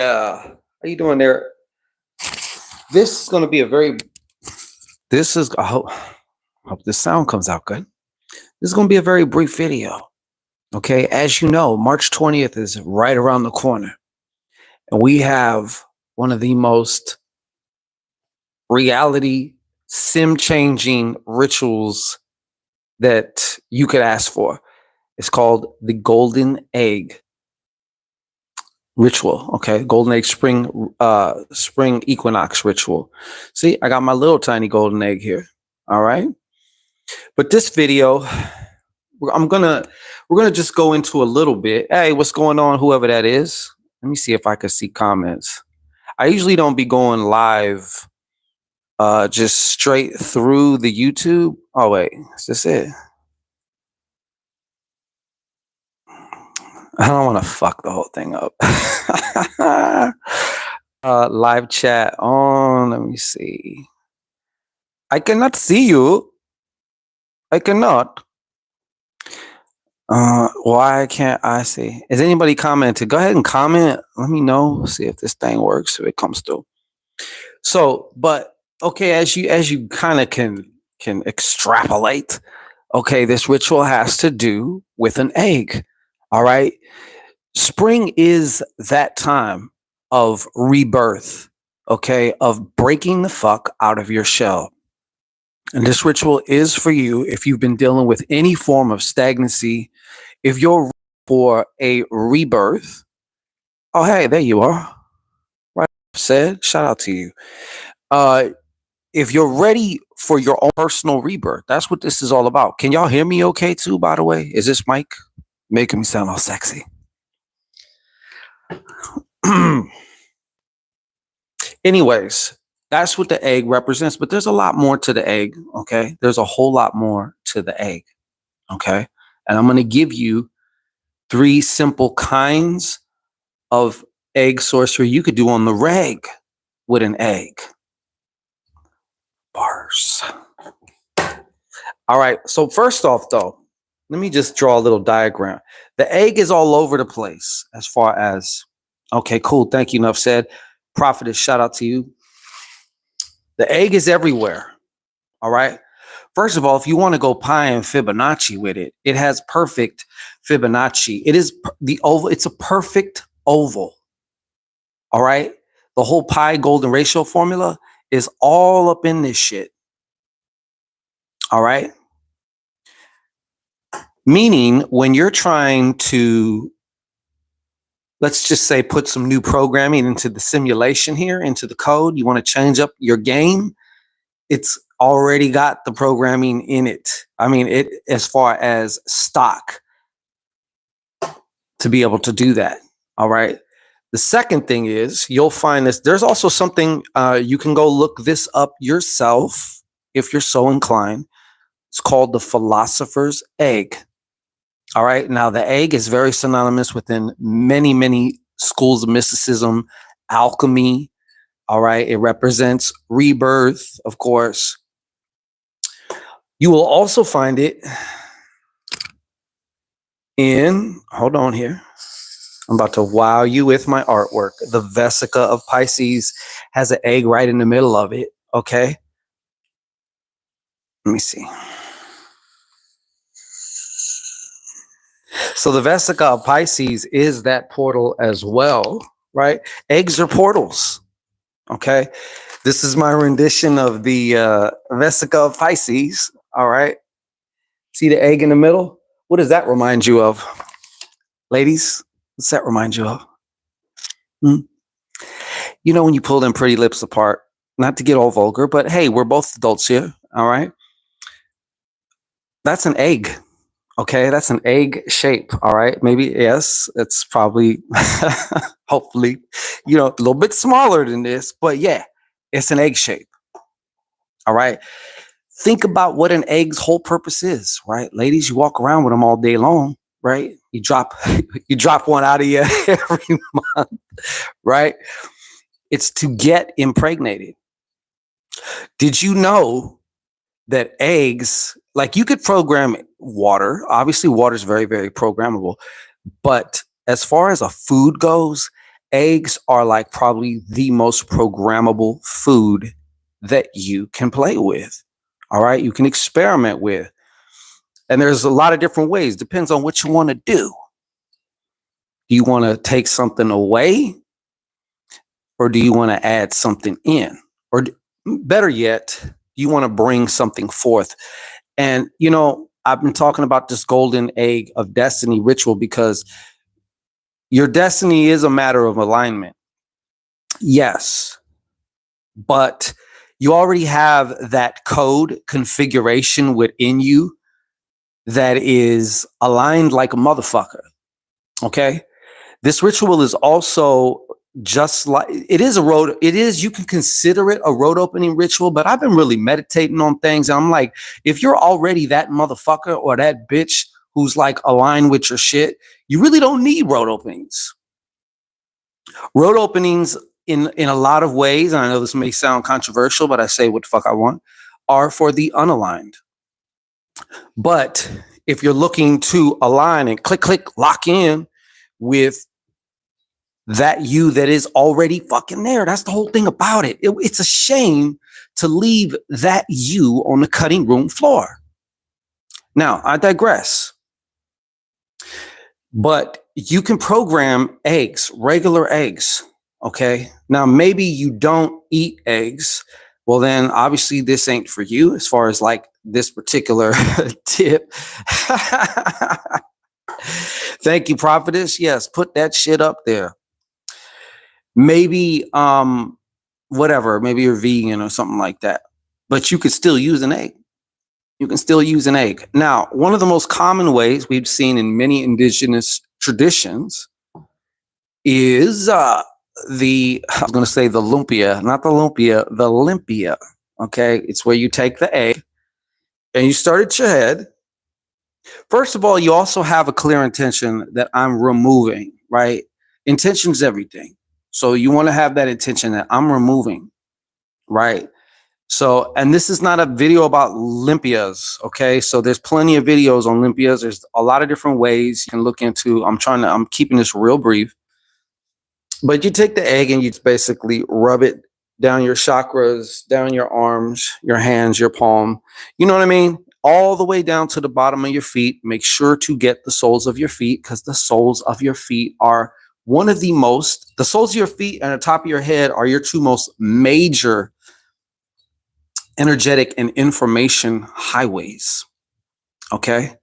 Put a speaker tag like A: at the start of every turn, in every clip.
A: How you doing there? This is going to be a very. This is. I hope this sound comes out good. This is going to be a very brief video. Okay, as you know, March 20th is right around the corner, and we have one of the most reality sim changing rituals that you could ask for. It's called the Golden Egg ritual. Okay, golden egg spring equinox ritual. See, I got my little tiny golden egg here. All right, but this video we're gonna just go into a little bit. Hey, what's going on, whoever that is? Let me see if I can see comments. I usually don't be going live just straight through the YouTube. Oh wait, is this it? I don't want to fuck the whole thing up. Live chat on. Let me see. I cannot see you. I cannot. Why can't I see? Is anybody commenting? Go ahead and comment. Let me know. See if this thing works. If it comes through. So, but okay, as you kind of can extrapolate. Okay, this ritual has to do with an egg. All right. Spring is that time of rebirth, okay, of breaking the fuck out of your shell. And this ritual is for you if you've been dealing with any form of stagnancy, if you're for a rebirth. Oh, hey, there you are. Right, said, shout out to you. If you're ready for your own personal rebirth, that's what this is all about. Can y'all hear me okay too, by the way? Is this mic making me sound all sexy? Anyways, that's what the egg represents, but there's a lot more to the egg, okay? There's a whole lot more to the egg, okay? And I'm going to give you 3 simple kinds of egg sorcery you could do on the reg with an egg. Bars. All right, so first off, though, let me just draw a little diagram. The egg is all over the place as far as, okay, cool, thank you, enough said. Prophetess, shout out to you. The egg is everywhere, all right? First of all, if you want to go pi and Fibonacci with it, it has perfect Fibonacci. It is the oval. It's a perfect oval, all right? The whole pi golden ratio formula is all up in this shit, all right? Meaning when you're trying to, let's just say, put some new programming into the simulation here, into the code, you want to change up your game, it's already got the programming in it. I mean, it as far as stock to be able to do that. All right. The second thing is you'll find this. There's also something you can go look this up yourself if you're so inclined. It's called the philosopher's egg. All right. Now, the egg is very synonymous within many, many schools of mysticism, alchemy. All right. It represents rebirth, of course. You will also find it in, hold on here. I'm about to wow you with my artwork. The Vesica of Pisces has an egg right in the middle of it. Okay. Let me see. So the Vesica of Pisces is that portal as well, right? Eggs are portals. Okay. This is my rendition of the Vesica of Pisces. All right. See the egg in the middle? What does that remind you of? Ladies, what's that remind you of? You know, when you pull them pretty lips apart, not to get all vulgar, but hey, we're both adults here. All right. That's an egg. Okay, that's an egg shape. All right, maybe yes, it's probably, hopefully, you know, a little bit smaller than this, but yeah, it's an egg shape. All right, think about what an egg's whole purpose is, right? Ladies, you walk around with them all day long, right? You drop one out of you every month, right? It's to get impregnated. Did you know that eggs, like you could program water. Obviously, water is very, very programmable. But as far as a food goes, eggs are like probably the most programmable food that you can play with. All right. You can experiment with. And there's a lot of different ways. Depends on what you want to do. Do you want to take something away, or do you want to add something in? Or better yet, you want to bring something forth. And, I've been talking about this golden egg of destiny ritual because your destiny is a matter of alignment. Yes. But you already have that code configuration within you that is aligned like a motherfucker. Okay. This ritual is also just like you can consider it a road opening ritual, but I've been really meditating on things. And I'm like, if you're already that motherfucker or that bitch who's like aligned with your shit, you really don't need road openings. Road openings in a lot of ways, and I know this may sound controversial, but I say what the fuck I want, are for the unaligned. But if you're looking to align and click, lock in with that you that is already fucking there, that's the whole thing about it. It's a shame to leave that you on the cutting room floor. Now, I digress. But you can program eggs, regular eggs. Okay. Now, maybe you don't eat eggs. Well, then obviously this ain't for you as far as like this particular tip. Thank you, prophetess. Yes, put that shit up there. Maybe, whatever, maybe you're vegan or something like that, but you could still use an egg. You can still use an egg. Now, one of the most common ways we've seen in many indigenous traditions is I was going to say the lumpia, not the lumpia, the limpia. Okay. It's where you take the egg and you start at your head. First of all, you also have a clear intention that I'm removing, right? Intention is everything. So you want to have that intention that I'm removing, right? So, and this is not a video about limpias, okay? So there's plenty of videos on limpias. There's a lot of different ways you can look into. I'm keeping this real brief. But you take the egg and you just basically rub it down your chakras, down your arms, your hands, your palm. You know what I mean? All the way down to the bottom of your feet. Make sure to get the soles of your feet, because the soles of your feet are the soles of your feet and the top of your head are your two most major energetic and information highways. Okay.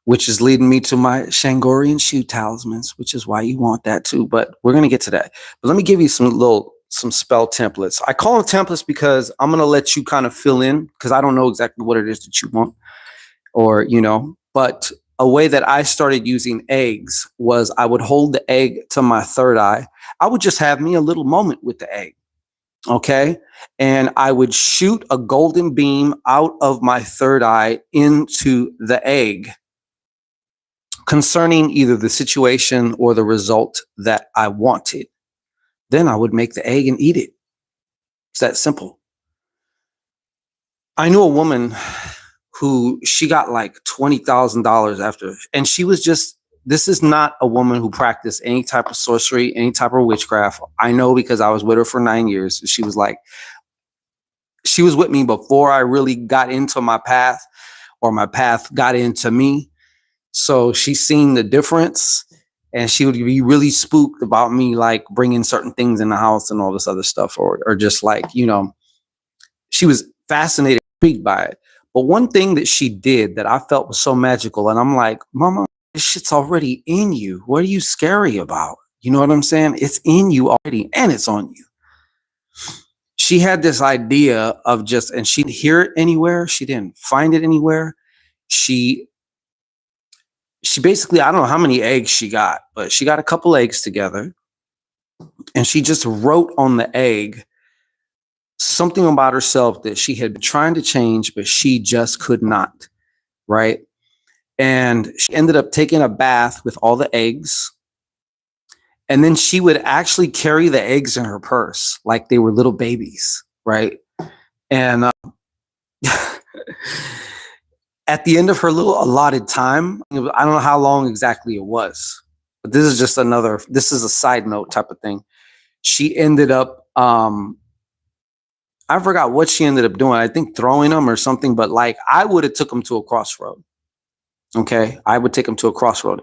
A: Which is leading me to my Shangorian shoe talismans, which is why you want that too. But we're going to get to that. But let me give you some spell templates. I call them templates because I'm going to let you kind of fill in, because I don't know exactly what it is that you want, or, but a way that I started using eggs was I would hold the egg to my third eye. I would just have me a little moment with the egg. Okay. And I would shoot a golden beam out of my third eye into the egg concerning either the situation or the result that I wanted. Then I would make the egg and eat it. It's that simple. I knew a woman who she got like $20,000 after, and this is not a woman who practiced any type of sorcery, any type of witchcraft. I know because I was with her for 9 years. She was with me before I really got into my path, or my path got into me. So she's seen the difference, and she would be really spooked about me like bringing certain things in the house and all this other stuff, or just like, she was fascinated, intrigued by it. But one thing that she did that I felt was so magical, and I'm like, Mama, this shit's already in you. What are you scary about? You know what I'm saying? It's in you already, and it's on you. She had this idea of and she didn't hear it anywhere. She didn't find it anywhere. She basically, I don't know how many eggs she got, but she got a couple eggs together, and she just wrote on the egg something about herself that she had been trying to change, but she just could not. Right. And she ended up taking a bath with all the eggs. And then she would actually carry the eggs in her purse like they were little babies. Right. And at the end of her little allotted time, I don't know how long exactly it was, but this is just another, this is a side note type of thing. She ended up, I forgot what she ended up doing. I think throwing them or something, but like I would have took them to a crossroad. Okay. I would take them to a crossroad,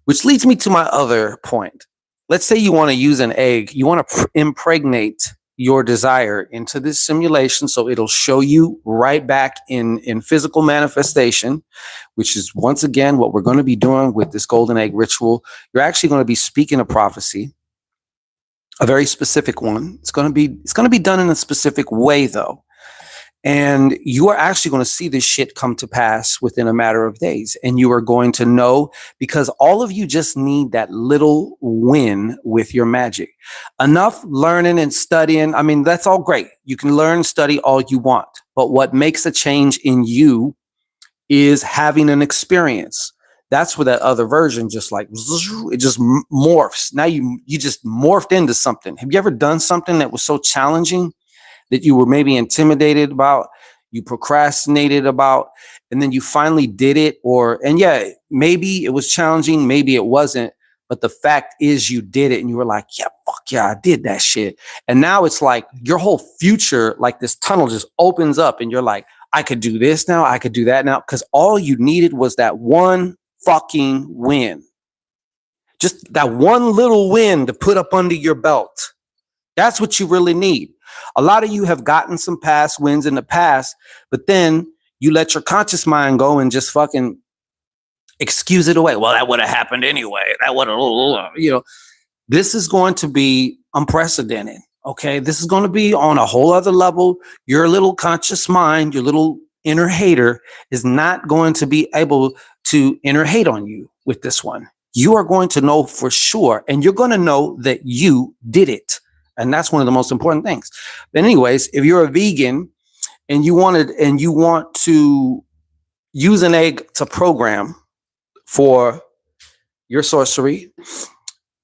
A: which leads me to my other point. Let's say you want to use an egg, you want to impregnate your desire into this simulation so it'll show you right back in physical manifestation, which is once again what we're going to be doing with this golden egg ritual. You're actually going to be speaking a prophecy, a very specific one. It's going to be done in a specific way though. And you are actually going to see this shit come to pass within a matter of days. And you are going to know, because all of you just need that little win with your magic. Enough learning and studying. I mean, that's all great. You can learn, study all you want. But what makes a change in you is having an experience. That's where that other version just like, it just morphs. Now you just morphed into something. Have you ever done something that was so challenging that you were maybe intimidated about, you procrastinated about, and then you finally did it? And yeah, maybe it was challenging, maybe it wasn't, but the fact is you did it and you were like, yeah, fuck yeah, I did that shit. And now it's like your whole future, like this tunnel just opens up and you're like, I could do this now, I could do that now, because all you needed was that one fucking win. Just that one little win to put up under your belt. That's what you really need. A lot of you have gotten some past wins in the past, but then you let your conscious mind go and just fucking excuse it away. Well, that would have happened anyway. That would have, this is going to be unprecedented. Okay. This is going to be on a whole other level. Your little conscious mind, your little inner hater is not going to be able to inner hate on you with this one. You are going to know for sure, and you're going to know that you did it. And that's one of the most important things. But anyways, if you're a vegan and you want to use an egg to program for your sorcery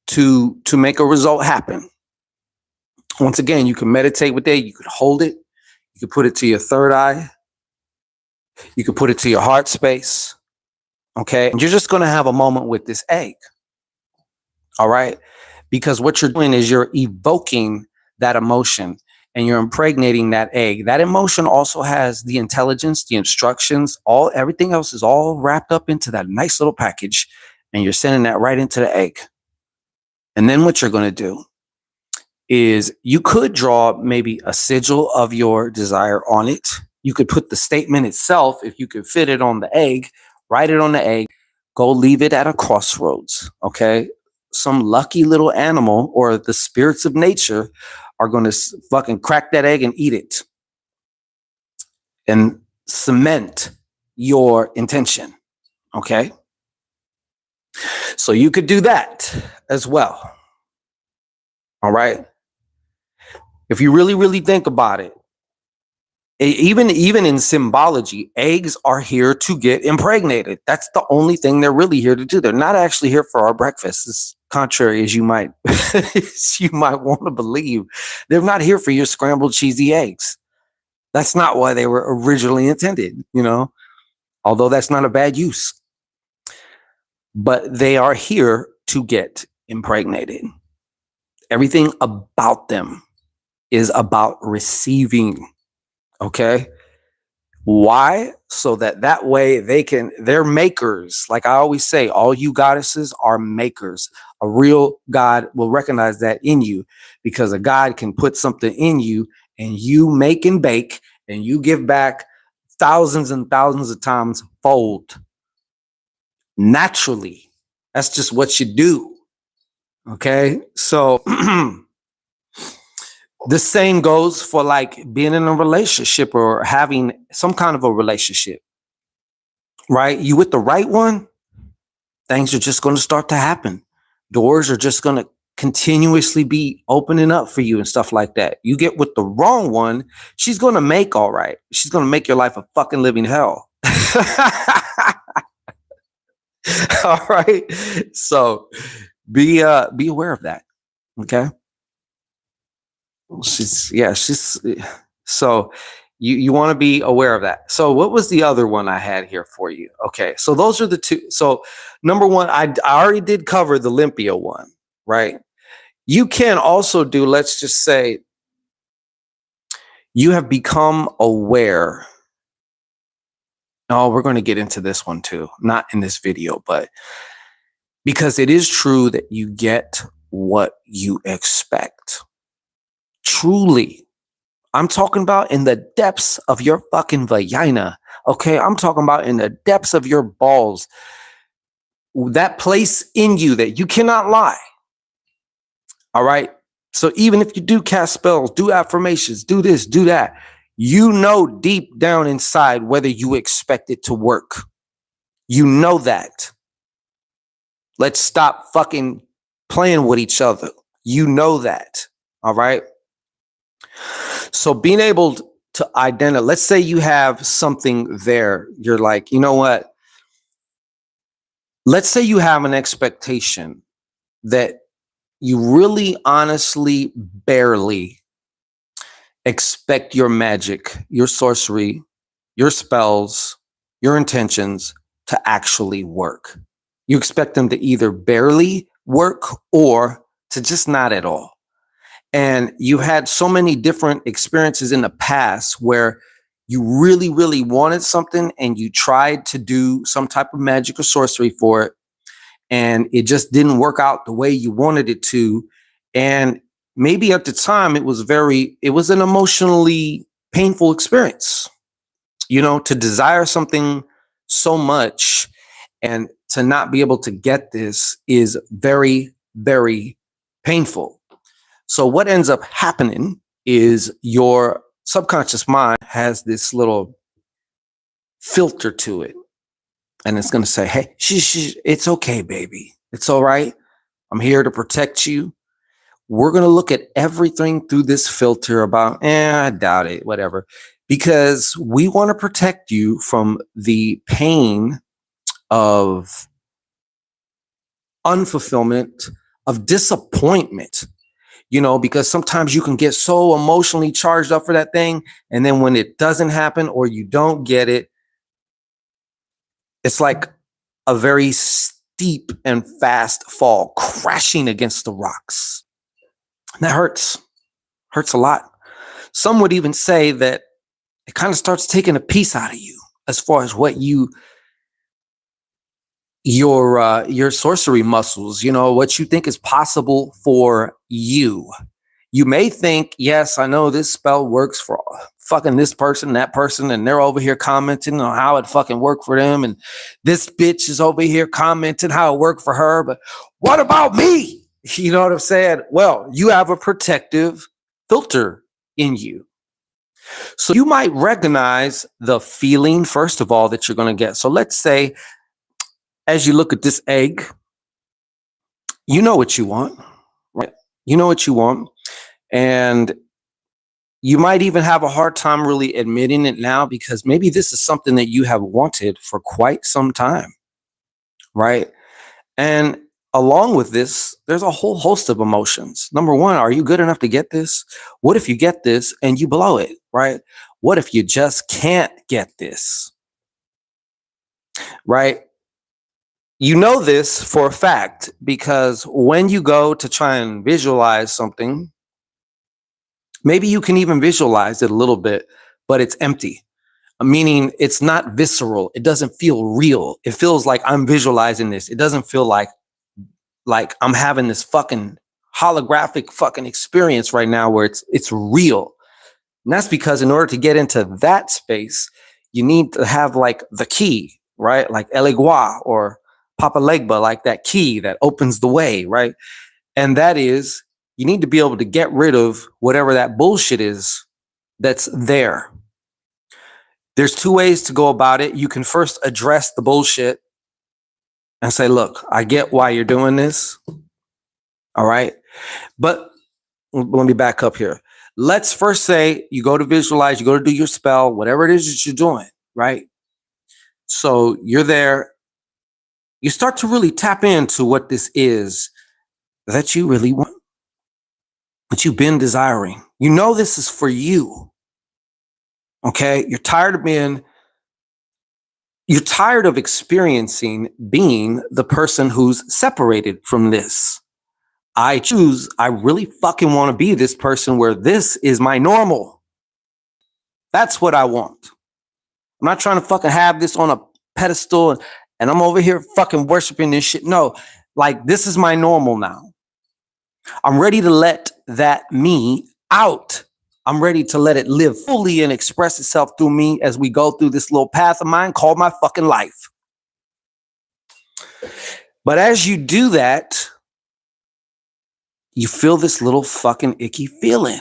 A: to make a result happen, once again, you can meditate with it. You could hold it. You could put it to your third eye. You could put it to your heart space. Okay. And you're just going to have a moment with this egg. All right. Because what you're doing is you're evoking that emotion and you're impregnating that egg. That emotion also has the intelligence, the instructions, everything else is all wrapped up into that nice little package. And you're sending that right into the egg. And then what you're going to do is you could draw maybe a sigil of your desire on it. You could put the statement itself, if you could fit it on the egg, write it on the egg, go leave it at a crossroads. Okay. Some lucky little animal or the spirits of nature are going to fucking crack that egg and eat it and cement your intention. Okay. So you could do that as well. All right. If you really, really think about it, even in symbology, eggs are here to get impregnated. That's the only thing they're really here to do. They're not actually here for our breakfast. As contrary as you might want to believe. They're not here for your scrambled cheesy eggs. That's not why they were originally intended, although that's not a bad use. But they are here to get impregnated. Everything about them is about receiving. Okay. Why? So that way they're makers. Like I always say, all you goddesses are makers. A real God will recognize that in you, because a God can put something in you and you make and bake and you give back thousands and thousands of times fold. Naturally. That's just what you do. Okay. So the same goes for like being in a relationship or having some kind of a relationship, right? You with the right one, things are just going to start to happen. Doors are just going to continuously be opening up for you and stuff like that. You get with the wrong one, she's going to make all right. She's going to make your life a fucking living hell. All right. So be aware of that. Okay. So You want to be aware of that. So what was the other one I had here for you? Okay, so those are the two. So number one, I already did cover the Olympia one, right? You can also do, let's just say, you have become aware. Oh, we're going to get into this one too, not in this video, but because it is true that you get what you expect. Truly. I'm talking about in the depths of your fucking vagina. Okay. I'm talking about in the depths of your balls. That place in you that you cannot lie. All right. So even if you do cast spells, do affirmations, do this, do that, you know deep down inside whether you expect it to work. You know that. Let's stop fucking playing with each other. You know that. All right. So being able to identify, let's say you have something there. You're like, you know what? Let's say you have an expectation that you really honestly barely expect your magic, your sorcery, your spells, your intentions to actually work. You expect them to either barely work or to just not at all. And you had so many different experiences in the past where you really, really wanted something and you tried to do some type of magic or sorcery for it, and it just didn't work out the way you wanted it to. And maybe at the time it was an emotionally painful experience, to desire something so much and to not be able to get this is very, very painful. So what ends up happening is your subconscious mind has this little filter to it. And it's going to say, hey, it's okay, baby. It's all right. I'm here to protect you. We're going to look at everything through this filter about, I doubt it, whatever, because we want to protect you from the pain of unfulfillment, of disappointment, because sometimes you can get so emotionally charged up for that thing. And then when it doesn't happen or you don't get it, it's like a very steep and fast fall crashing against the rocks. And that hurts a lot. Some would even say that it kind of starts taking a piece out of you as far as what your sorcery muscles, what you think is possible for you. You may think, yes, I know this spell works for fucking this person, that person, and they're over here commenting on how it fucking worked for them. And this bitch is over here commenting how it worked for her. But what about me? You know what I'm saying? Well, you have a protective filter in you. So you might recognize the feeling, first of all, that you're going to get. So let's say, as you look at this egg, you know what you want, right? You know what you want. And you might even have a hard time really admitting it now because maybe this is something that you have wanted for quite some time, right? And along with this, there's a whole host of emotions. Number one, are you good enough to get this? What if you get this and you blow it, right? What if you just can't get this, right? You know this for a fact because when you go to try and visualize something, maybe you can even visualize it a little bit, but it's empty. Meaning it's not visceral. It doesn't feel real. It feels like I'm visualizing this. It doesn't feel like I'm having this fucking holographic fucking experience right now where it's real. And that's because in order to get into that space, you need to have like the key, right? Like Eligua or Papa Legba, like that key that opens the way, right? And that is, you need to be able to get rid of whatever that bullshit is that's there. There's two ways to go about it. You can first address the bullshit and say, look, I get why you're doing this. All right. But let me back up here. Let's first say you go to visualize, you go to do your spell, whatever it is that you're doing, right? So you're there. You start to really tap into what this is that you really want, that you've been desiring. You know this is for you. Okay. You're tired of experiencing being the person who's separated from this. I really fucking want to be this person where this is my normal. That's what I want. I'm not trying to fucking have this on a pedestal and I'm over here fucking worshiping this shit. No, like this is my normal now. I'm ready to let that me out. I'm ready to let it live fully and express itself through me as we go through this little path of mine called my fucking life. But as you do that, you feel this little fucking icky feeling,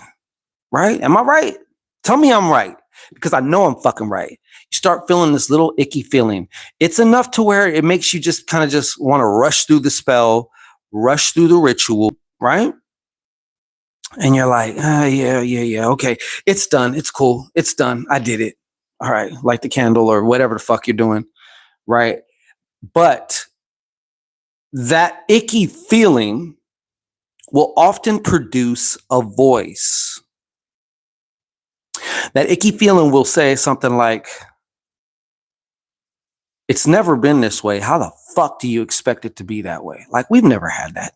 A: right? Am I right? Tell me I'm right, because I know I'm fucking right. You start feeling this little icky feeling. It's enough to where it makes you just kind of just want to rush through the spell, rush through the ritual, right? And you're like, yeah, okay. It's done. It's cool. It's done. I did it. All right. Light the candle or whatever the fuck you're doing, right? But that icky feeling will often produce a voice. That icky feeling will say something like, it's never been this way. How the fuck do you expect it to be that way? Like, we've never had that.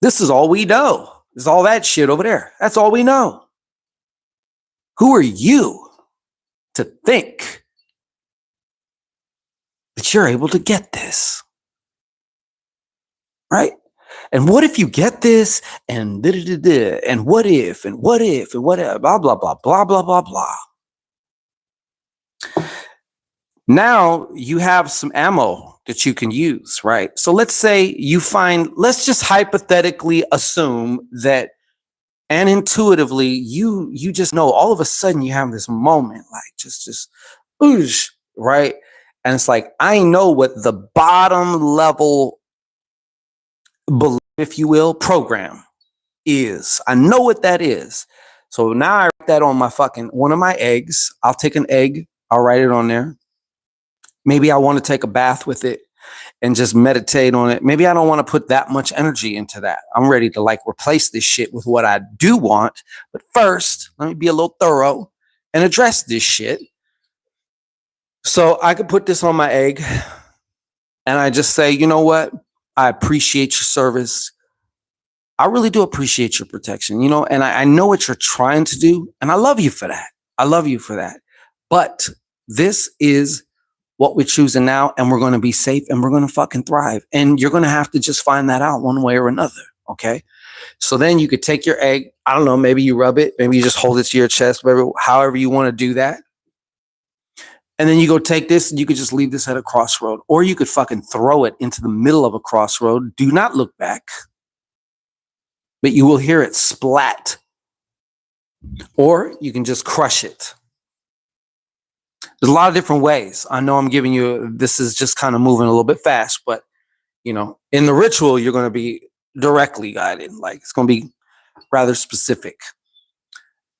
A: This is all we know. There's all that shit over there. That's all we know. Who are you to think that you're able to get this? Right? And what if you get this and and what if and what if and what if, blah, blah, blah, blah, blah, blah, blah. Now you have some ammo that you can use, right? So let's say let's just hypothetically assume that and intuitively you just know all of a sudden you have this moment like just oosh, right? And it's like, I know what the bottom level belief, if you will, program is. I know what that is. So now I write that on my fucking one of my eggs. I'll take an egg, I'll write it on there. Maybe I want to take a bath with it and just meditate on it. Maybe I don't want to put that much energy into that. I'm ready to like replace this shit with what I do want. But first, let me be a little thorough and address this shit. So I could put this on my egg and I just say, you know what? I appreciate your service. I really do appreciate your protection, and I know what you're trying to do. And I love you for that. I love you for that. But this is what we're choosing now, and we're going to be safe and we're going to fucking thrive. And you're going to have to just find that out one way or another. Okay. So then you could take your egg. I don't know. Maybe you rub it. Maybe you just hold it to your chest, however you want to do that. And then you go take this and you could just leave this at a crossroad, or you could fucking throw it into the middle of a crossroad. Do not look back, but you will hear it splat, or you can just crush it. There's a lot of different ways. I know I'm giving you, this is just kind of moving a little bit fast, but in the ritual, you're going to be directly guided. Like, it's going to be rather specific,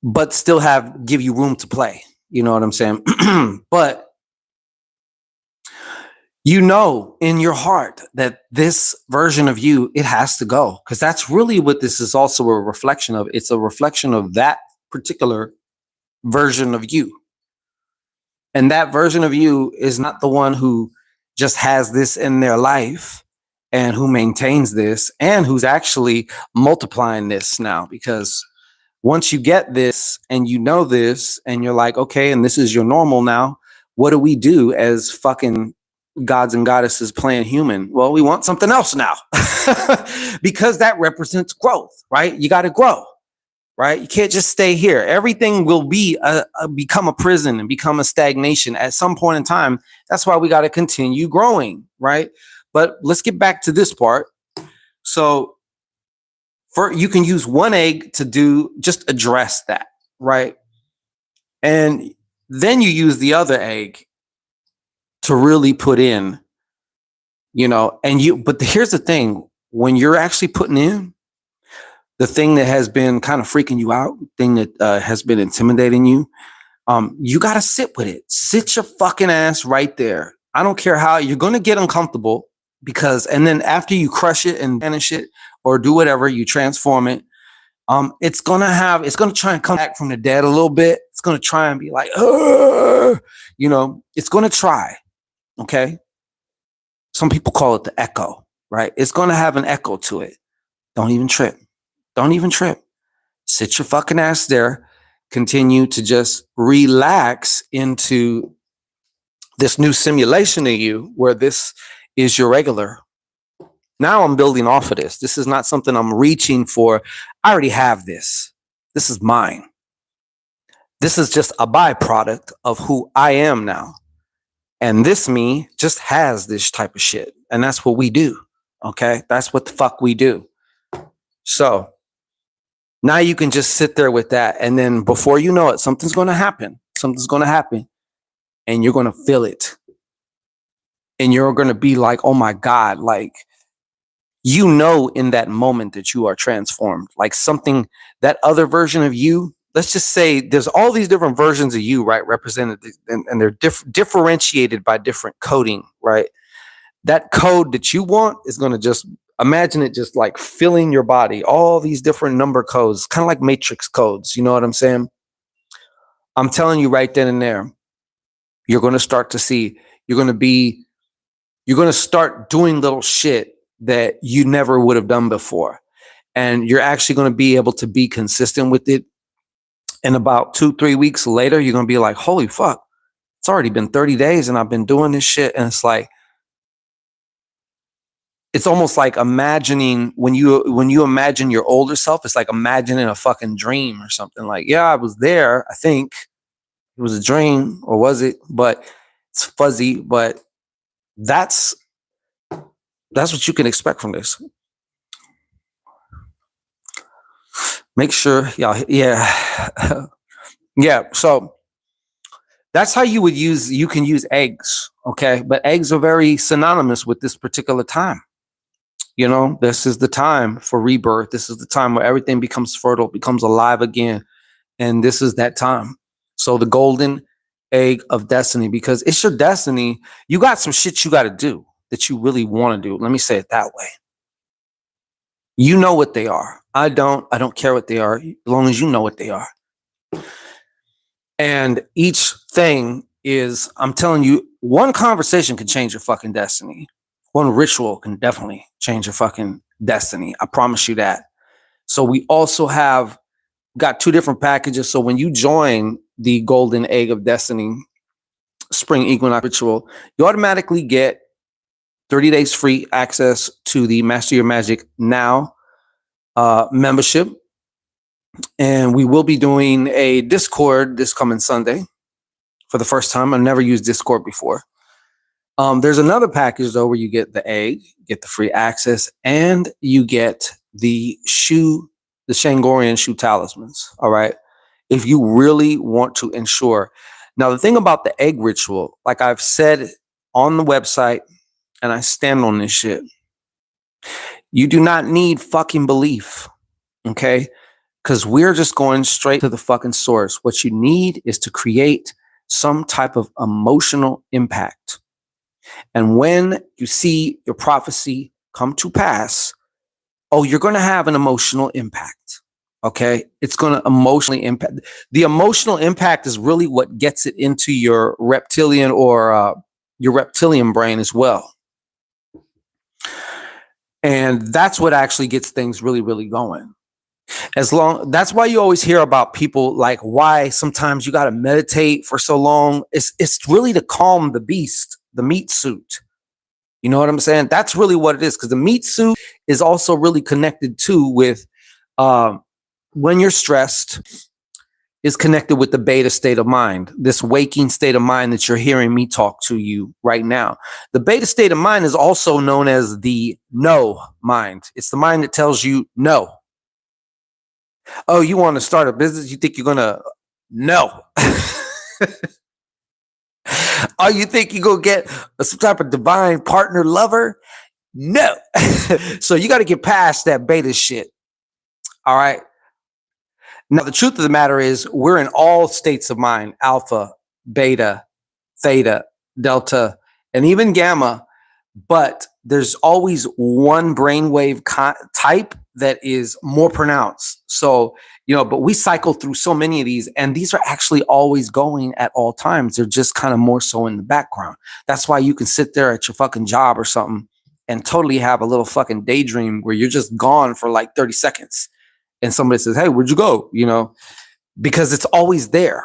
A: but still give you room to play. You know what I'm saying? But in your heart that this version of you, it has to go, because that's really what this is also a reflection of. It's a reflection of that particular version of you. And that version of you is not the one who just has this in their life and who maintains this and who's actually multiplying this now. Because once you get this and you know this and you're like, okay, and this is your normal now, what do we do as fucking gods and goddesses playing human? Well, we want something else now because that represents growth, right? You got to grow. Right? You can't just stay here. Everything will become a prison and become a stagnation at some point in time. That's why we got to continue growing, right? But let's get back to this part. So you can use one egg to just address that, right? And then you use the other egg to really put in, but here's the thing. When you're actually putting in, the thing that has been kind of freaking you out, thing that has been intimidating you, you got to sit with it. Sit your fucking ass right there. I don't care how you're going to get uncomfortable, and then after you crush it and banish it or do whatever, you transform it. It's going to try and come back from the dead a little bit. It's going to try and be like, "Ugh," it's going to try. Okay. Some people call it the echo, right? It's going to have an echo to it. Don't even trip. Don't even trip. Sit your fucking ass there. Continue to just relax into this new simulation of you where this is your regular. Now I'm building off of this. This is not something I'm reaching for. I already have this. This is mine. This is just a byproduct of who I am now. And this me just has this type of shit. And that's what we do. Okay. That's what the fuck we do. So now you can just sit there with that. And then before you know it, something's going to happen. Something's going to happen. And you're going to feel it. And you're going to be like, oh my God, like, in that moment that you are transformed, like something, that other version of you. Let's just say there's all these different versions of you, right? Represented, and they're differentiated by different coding, right? That code that you want is going to just imagine it just like filling your body, all these different number codes, kind of like matrix codes. You know what I'm saying? I'm telling you right then and there, you're going to start to see, you're going to start doing little shit that you never would have done before. And you're actually going to be able to be consistent with it. And about 2-3 weeks later, you're going to be like, holy fuck, it's already been 30 days and I've been doing this shit. And it's like, it's almost like imagining when you imagine your older self, it's like imagining a fucking dream or something. Like, yeah, I was there. I think it was a dream, or was it? But it's fuzzy, but that's what you can expect from this. Make sure, y'all, yeah. Yeah, so that's how you can use eggs, okay? But eggs are very synonymous with this particular time. This is the time for rebirth. This is the time where everything becomes fertile, becomes alive again. And this is that time. So the golden egg of destiny, because it's your destiny. You got some shit you got to do that you really want to do. Let me say it that way. You know what they are. I don't care what they are, as long as you know what they are. And each thing is, I'm telling you, one conversation can change your fucking destiny. One ritual can definitely change your fucking destiny. I promise you that. So we also have got 2 different packages. So when you join the Golden Egg of Destiny Spring Equinox Ritual, you automatically get 30 days free access to the Master Your Magic Now membership. And we will be doing a Discord this coming Sunday for the first time. I've never used Discord before. There's another package though where you get the egg, get the free access, and you get the Shangorian shoe talismans. All right. If you really want to ensure. Now, the thing about the egg ritual, like I've said on the website, and I stand on this shit, you do not need fucking belief. Okay. Because we're just going straight to the fucking source. What you need is to create some type of emotional impact. And when you see your prophecy come to pass, you're going to have an emotional impact. Okay. It's going to emotionally impact. The emotional impact is really what gets it into your reptilian or your reptilian brain as well. And that's what actually gets things really, really going. That's why you always hear about people like why sometimes you got to meditate for so long. It's really to calm the beast, the meat suit. You know what I'm saying? That's really what it is. Because the meat suit is also really connected too with when you're stressed, is connected with the beta state of mind, this waking state of mind that you're hearing me talk to you right now. The beta state of mind is also known as the no mind. It's the mind that tells you no. Oh, you want to start a business? You think you're going to? No. Oh, you think you're going to get some type of divine partner lover? No. So you got to get past that beta shit. All right. Now, the truth of the matter is we're in all states of mind, alpha, beta, theta, delta, and even gamma. but there's always one brainwave type that is more pronounced. So, but we cycle through so many of these, and these are actually always going at all times. They're just kind of more so in the background. That's why you can sit there at your fucking job or something and totally have a little fucking daydream where you're just gone for like 30 seconds. And somebody says, hey, where'd you go? Because it's always there.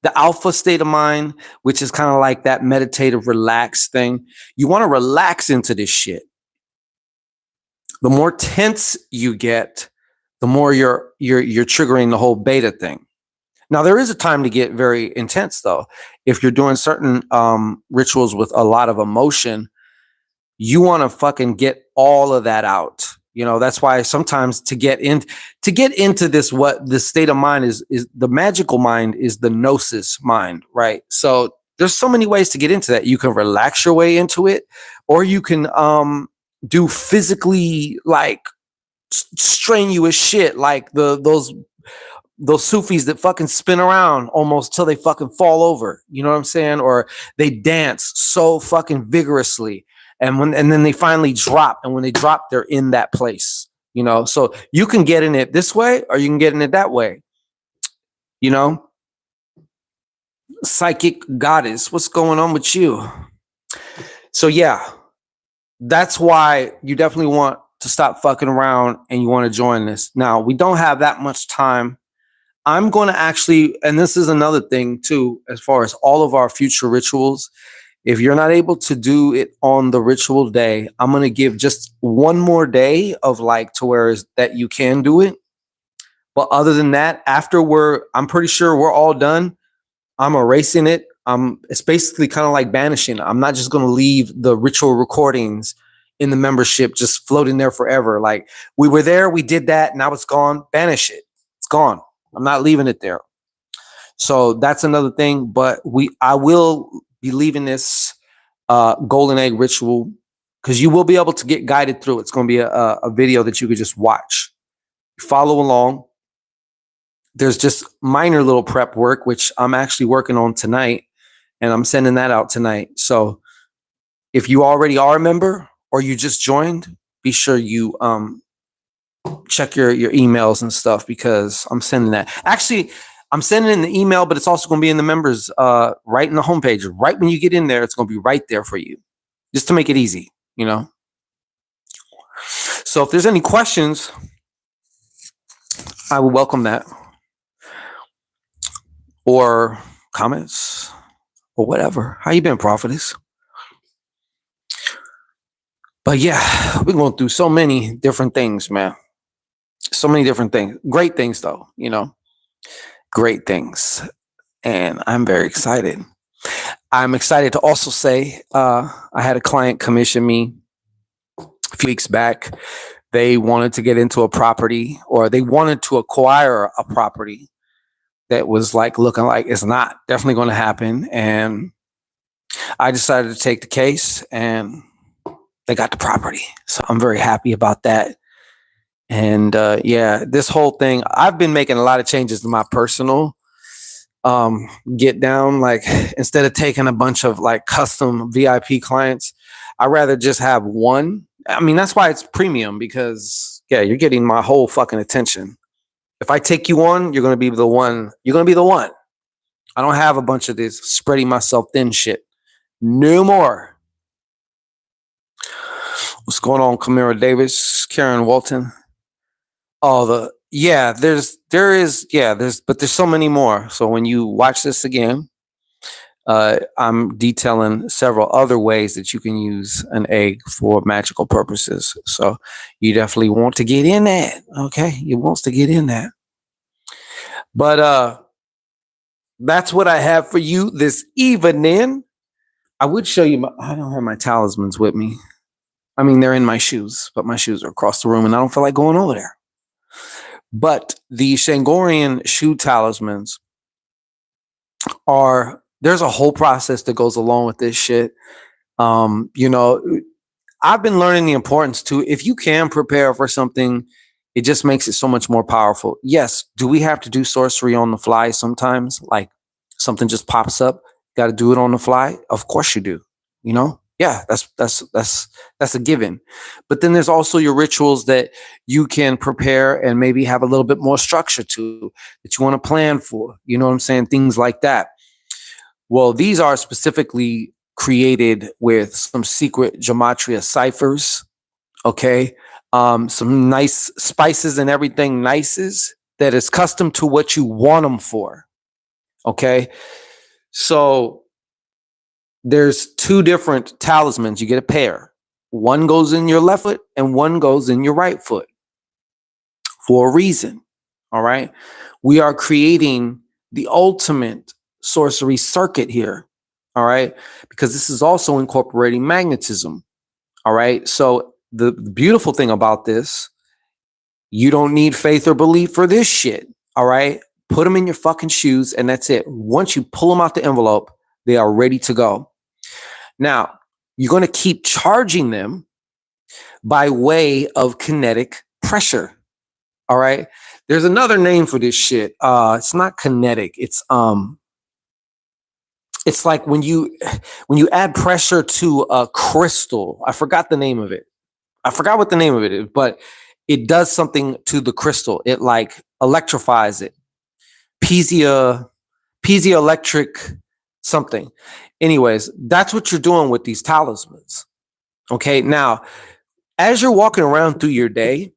A: The alpha state of mind, which is kind of like that meditative, relaxed thing. You want to relax into this shit. The more tense you get, the more you're triggering the whole beta thing. Now, there is a time to get very intense, though. If you're doing certain rituals with a lot of emotion, you want to fucking get all of that out. That's why sometimes to get into this, what the state of mind is the magical mind is the gnosis mind, right? So there's so many ways to get into that. You can relax your way into it, or you can do physically like strenuous shit, like those Sufis that fucking spin around almost till they fucking fall over. You know what I'm saying? Or they dance so fucking vigorously. And then they finally drop. And when they drop, they're in that place, so you can get in it this way, or you can get in it that way, psychic goddess, what's going on with you? So yeah, that's why you definitely want to stop fucking around and you want to join this. Now, we don't have that much time. I'm going to actually, and this is another thing too, as far as all of our future rituals, if you're not able to do it on the ritual day, I'm going to give just one more day of like to where that you can do it. But other than that, after I'm pretty sure we're all done, I'm erasing it. It's basically kind of like banishing. I'm not just going to leave the ritual recordings in the membership just floating there forever. Like, we were there, we did that, now it's gone. Banish it. It's gone. I'm not leaving it there. So that's another thing. But I will be leaving this golden egg ritual because you will be able to get guided through. It's going to be a video that you could just watch, follow along. There's just minor little prep work, which I'm actually working on tonight, and I'm sending that out tonight. So if you already are a member or you just joined, be sure you check your emails and stuff, because I'm sending that. Actually, I'm sending in the email, but it's also going to be in the members right in the homepage. Right when you get in there, it's going to be right there for you, just to make it easy, So if there's any questions, I would welcome that, or comments, or whatever. How you been, prophetess? But yeah, we're going through so many different things, man. So many different things. Great things, though, great things. And I'm very excited. I'm excited to also say I had a client commission me a few weeks back. They wanted to get into a property, or they wanted to acquire a property that was like looking like it's not definitely going to happen. And I decided to take the case, and they got the property. So I'm very happy about that. And yeah, this whole thing, I've been making a lot of changes to my personal get down. Like, instead of taking a bunch of like custom VIP clients, I'd rather just have one. I mean, that's why it's premium, because yeah, you're getting my whole fucking attention. If I take you on, you're going to be the one. You're going to be the one. I don't have a bunch of this spreading myself thin shit. No more. What's going on, Camara Davis, Karen Walton? Oh, there's so many more. So when you watch this again, I'm detailing several other ways that you can use an egg for magical purposes. So you definitely want to get in that. Okay. You wants to get in that. But that's what I have for you this evening. I would show you I don't have my talismans with me. I mean, they're in my shoes, but my shoes are across the room and I don't feel like going over there. But the Shangorian shoe talismans there's a whole process that goes along with this shit. I've been learning the importance to, if you can prepare for something, it just makes it so much more powerful. Yes. Do we have to do sorcery on the fly sometimes? Like something just pops up, got to do it on the fly? Of course you do, Yeah, that's a given. But then there's also your rituals that you can prepare and maybe have a little bit more structure to, that you want to plan for. You know what I'm saying? Things like that. Well, these are specifically created with some secret gematria ciphers. Okay. Some nice spices and everything nices that is custom to what you want them for. Okay. So there's two different talismans. You get a pair. One goes in your left foot and one goes in your right foot for a reason. All right. We are creating the ultimate sorcery circuit here. All right. Because this is also incorporating magnetism. All right. So the beautiful thing about this, you don't need faith or belief for this shit. All right. Put them in your fucking shoes and that's it. Once you pull them out the envelope, they are ready to go. Now, you're going to keep charging them by way of kinetic pressure. All right. There's another name for this shit. It's not kinetic. It's like when you add pressure to a crystal. I forgot the name of it. I forgot what the name of it is, but it does something to the crystal. It like electrifies it. Piezoelectric something. Anyways, that's what you're doing with these talismans. Okay. Now, as you're walking around through your day,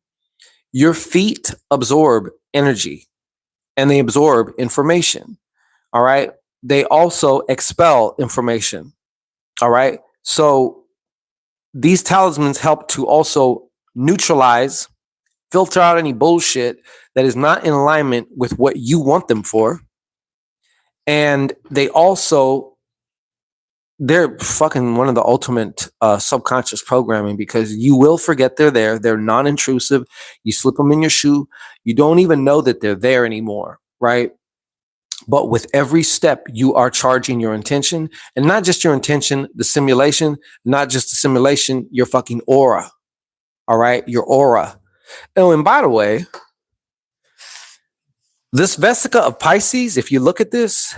A: your feet absorb energy and they absorb information. All right. They also expel information. All right. So these talismans help to also neutralize, filter out any bullshit that is not in alignment with what you want them for. And they're fucking one of the ultimate subconscious programming, because you will forget they're there. They're non-intrusive. You slip them in your shoe. You don't even know that they're there anymore, right? But with every step, you are charging your intention, and not just your intention, the simulation, not just the simulation, your fucking aura. All right, your aura. Oh, and by the way, this Vesica of Pisces, if you look at this,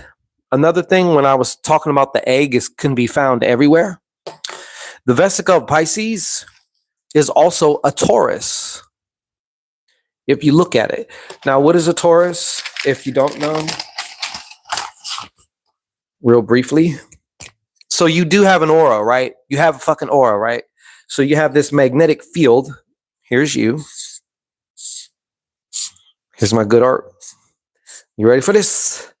A: another thing when I was talking about the egg can be found everywhere. The Vesica of Pisces is also a Taurus. If you look at it. Now, what is a Taurus? If you don't know, real briefly. So you do have an aura, right? You have a fucking aura, right? So you have this magnetic field. Here's you. Here's my good art. You ready for this?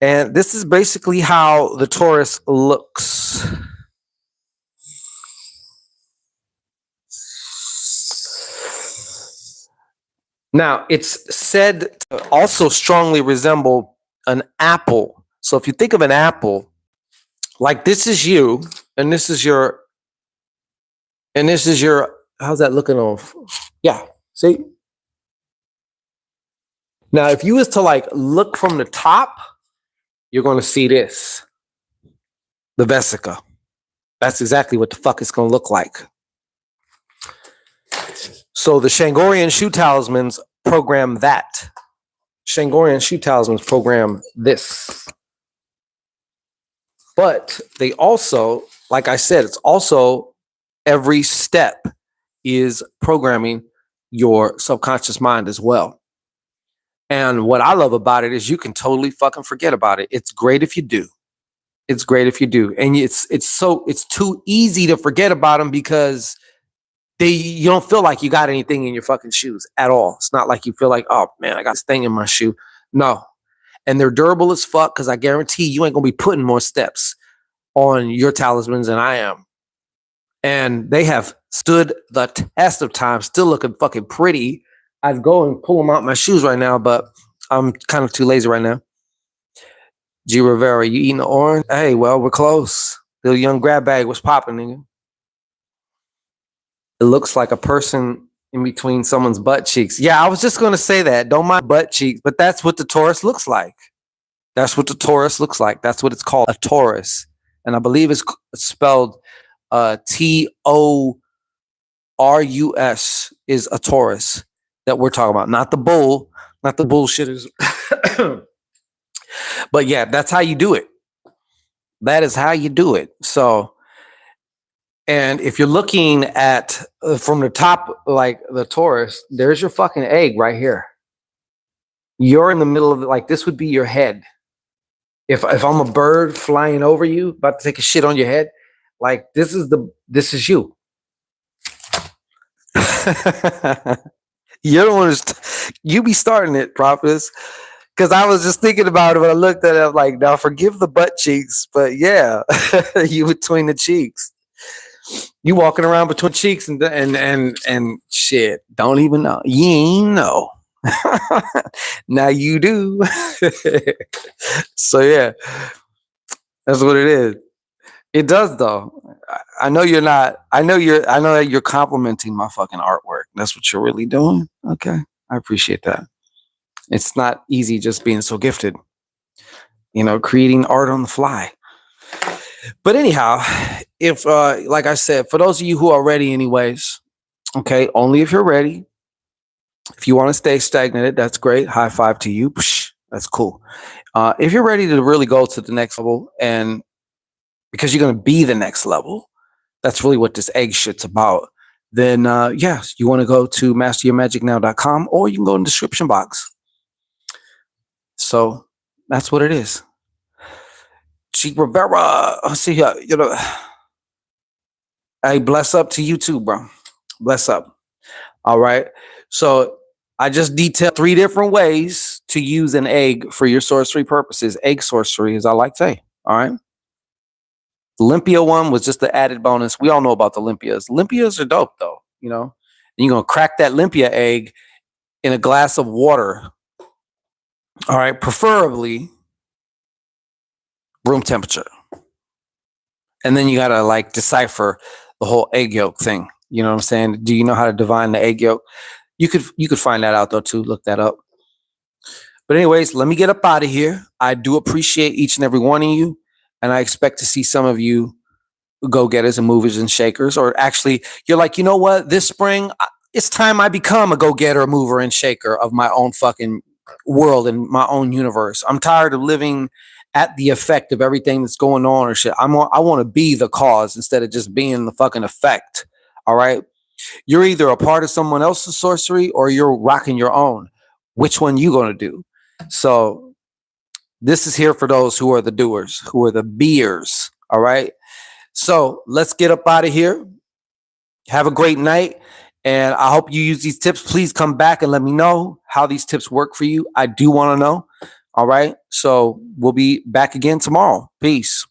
A: And this is basically how the Taurus looks. Now, it's said to also strongly resemble an apple. So if you think of an apple, like this is you, and this is your, how's that looking off? Yeah, see? Now, if you was to like look from the top, you're going to see this, the Vesica. That's exactly what the fuck it's going to look like. So the Shangorian shoe talismans program that. Shangorian shoe talismans program this. But they also, like I said, it's also every step is programming your subconscious mind as well. And what I love about it is you can totally fucking forget about it. It's great if you do. It's great if you do. And it's too easy to forget about them because you don't feel like you got anything in your fucking shoes at all. It's not like you feel like, oh man, I got this thing in my shoe. No. And they're durable as fuck, because I guarantee you ain't gonna be putting more steps on your talismans than I am. And they have stood the test of time, still looking fucking pretty. I'd go and pull them out my shoes right now, but I'm kind of too lazy right now. G Rivera, you eating the orange? Hey, well, we're close. The young grab bag was popping, nigga. It looks like a person in between someone's butt cheeks. Yeah, I was just going to say that. Don't mind butt cheeks, but that's what the Taurus looks like. That's what the Taurus looks like. That's what it's called, a Taurus. And I believe it's spelled Taurus is a Taurus that we're talking about. Not the bull, not the bullshitters. But yeah, that's how you do it. That is how you do it. So And if you're looking at from the top, like the torus, there's your fucking egg right here. You're in the middle of it. Like this would be your head. If I'm a bird flying over you, about to take a shit on your head, like this is you. You're the one you be starting it, prophetess. Because I was just thinking about it when I looked at it. I'm like, now forgive the butt cheeks, but yeah, you between the cheeks. You walking around between cheeks and shit. Don't even know. You ain't know. Now you do. So yeah, that's what it is. It does though. I know you're not. I know that you're complimenting my fucking artwork. That's what you're really doing. Okay, I appreciate that. It's not easy just being so gifted. Creating art on the fly. But anyhow, if like I said, for those of you who are ready, anyways, okay, only if you're ready. If you want to stay stagnated, that's great. High five to you. Psh, that's cool. If you're ready to really go to the next level, and because you're going to be the next level, that's really what this egg shit's about. Then yes, you want to go to masteryourmagicnow.com, or you can go in the description box. So that's what it is. Cheek Rivera, see ya. Hey, bless up to you too, bro. Bless up. All right. So I just detailed 3 different ways to use an egg for your sorcery purposes. Egg sorcery, as I like to say. All right. The Olympia one was just the added bonus. We all know about the Olympias. Olympias are dope, though. And you're going to crack that Olympia egg in a glass of water. All right. Preferably room temperature. And then you got to decipher the whole egg yolk thing. You know what I'm saying? Do you know how to divine the egg yolk? You could find that out though too. Look that up. But anyways, let me get up out of here. I do appreciate each and every one of you, and I expect to see some of you go-getters and movers and shakers. Or actually, you're like, you know what? This spring, it's time I become a go-getter, mover, and shaker of my own fucking world and my own universe. I'm tired of living at the effect of everything that's going on or shit. I want to be the cause instead of just being the fucking effect. All right. You're either a part of someone else's sorcery or you're rocking your own. Which one you going to do? So this is here for those who are the doers, who are the beers. All right. So let's get up out of here. Have a great night. And I hope you use these tips. Please come back and let me know how these tips work for you. I do want to know. All right. So we'll be back again tomorrow. Peace.